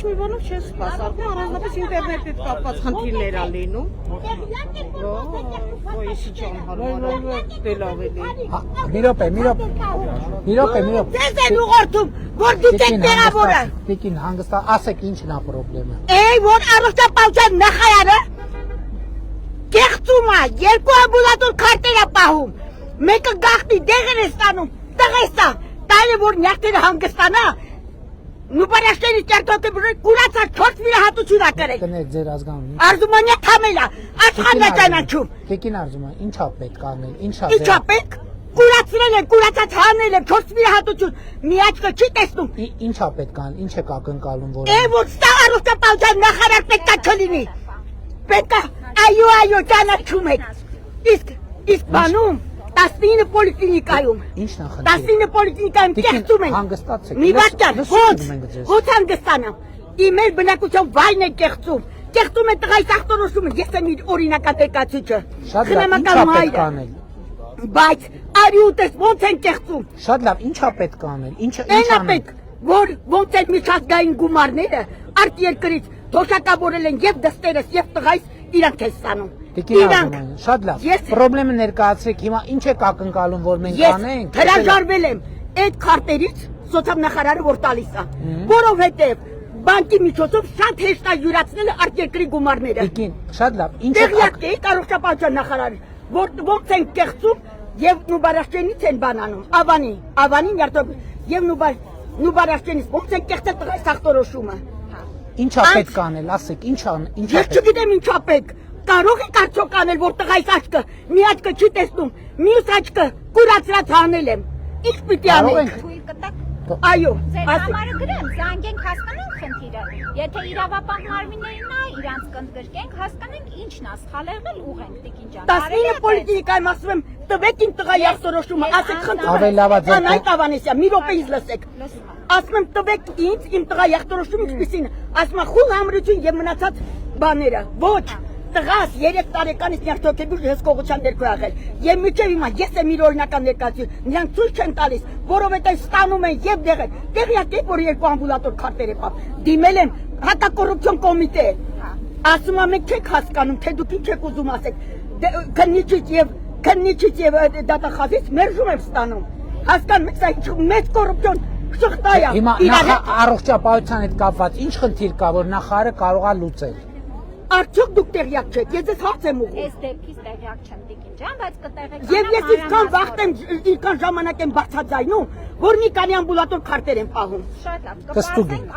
մի բանով չես սպասարկում, առանձնապես ինտերնետի հետ կապված խնդիրներ ա լինում։ Ոյսի ջան, հարմար դե լավ է լինի։ Մի րոպե։ Ձեզ են ուղղորդում, որ դուք եք տեղավորը։ Տիկին հանգստա, ասեք ինչն է խնդրեմը։ Որ առողջապահության նախարարը կեղծում է, երկու ամբուլատոր քարտեր է պահում։ Մեկը գաղտնի դեղեր է ստանում, տղեսա, տայլը որ նյարդերը հանգստանա, նուբարաշտերի ճարտոկը կուրացար 4 վիրահատություն ա կրել։ Կներ ձեր ազգանունի։ Արզումանյա թամելա, աշխարհն է ճանաչում։ Տիկին Արզուման, ինչա պետք անել, Ինչա պետք։ Կուրացրել են, կուրացած հանել են, 4 վիրահատություն, մի աչքը չի տեսնում։ Ինչա պետք անել, ինչ եք ակնկալում, որ Որ ստա առողջապահության նախարար պետքա չլինի։ Պետքա այո, ճանաչում եք։ Իսկ բանում 19 պոլիկլինիկայում։ Ինչն է խնդիրը։ 19 պոլիկլինիկայում կեղծում են։ Հանգստացեք։ Մի վարդան, ո՞ց հանգստանամ։ Իմ էլ բնակության վայրն է կեղծում։ Կեղծում են տղայի սախտորոշումը, ես եմ իր օրինական տեղացիչը։ Շատ լավ, ինչա պետք անել։ Բայց արի ուտես ո՞նց են կեղծում։ Շատ լավ, ինչա պետք անել, ինչ Այնա պետք, որ ոնց այդ միջազգային գումարները արտ երկրից թոշակավորել են եւ դստերս եւ տղայս իրանք են ստանում։ Տիկին շատ լավ։ Պրոբլեմը ներկայացրեք, հիմա ինչ եք ակնկալում, որ մենք անենք։ Ես հրաժարվել եմ այդ քարտերից սոցիալնախարարը որ տալիս է, որովհետեւ բանկի միջոցով շատ հեշտ է յուրացնել արտ երկրի գումարները։ Տիկին, շատ լավ, ինչ Տեղյակ եք առողջապահության նախարարը, որ ոնց են կեղծում եւ նուբարաշտենից են բանանում, ավանի եւ նուբարաշտենից ոնց են կեղծել տղայի սախտորոշումը։ Ինչա պետք անել, ասեք, ինչա Ես չգիտեմ ինչա պետք։ Կարող եք արդյոք անել, որ տղայիս աչքը, մի աչքը չի տեսնում, մյուս աչքը կուրացրած հանել եմ։ Ինչ պիտի անենք։ Այո, Ձեր համարը գրեմ, զանգենք հասկանանք խնդիրը։ Եթե իրավապահ մարմիններն է, իրանց կընդգրկենք, հասկանանք ինչն է սխալ եղել, ուղենք տիկին ջան։ 19 պոլիկլինիկայում ասում եմ, տվեք իմ տղայի ախտորոշումը, ասեք Ավելավա ձեր Անայք Ավանեսյան, մի րոպեից լսեք։ Ասում եմ, տվեք ինձ իմ տղայի ախտորոշումը ինչպիսին, ասում եմ, խուլ համրություն եւ մնացած բաները։ Ոչ, տղաս 3 տարեկանից նյարդոկեբուր հսկողության ներքո աղել։ Եվ միջև հիմա ես եմ իր օրինական ներկայացություն, նրանք ցույց չեն տալիս, որովհետեւ ստանում են եւ դեղեր։ Տեղյակ եք, որ 2 ամբուլատոր քարտեր է պահ։ Դիմել եմ հակակոռուպցիոն կոմիտե։ Ասում եմ, եք չեք հասկանում, թե դուք ինչ եք ուզում ասեք։ Քննիչից եւ դատախազից մերժում եմ ստանում։ Հասկանում եք, սա մեծ կոռուպցիոն շղթա է։ Հիմա առողջապահության հետ կապված ինչ խնդիր կա, որ նախարարը կարող է լուծել։ Արդյոք դուք տեղյակ չեք, ես ձեզ հարց եմ ուղղում։ Այս դեպքից տեղյակ չեմ տիկին ջան, բայց կտեղեկանամ։ Եվ ես ինչքան վախտեմ, ինչքան ժամանակ եմ բացաձայնում, որ մի քանի ամբուլատոր քարտեր եմ պահում։ Շատ լավ, Կստուգենք։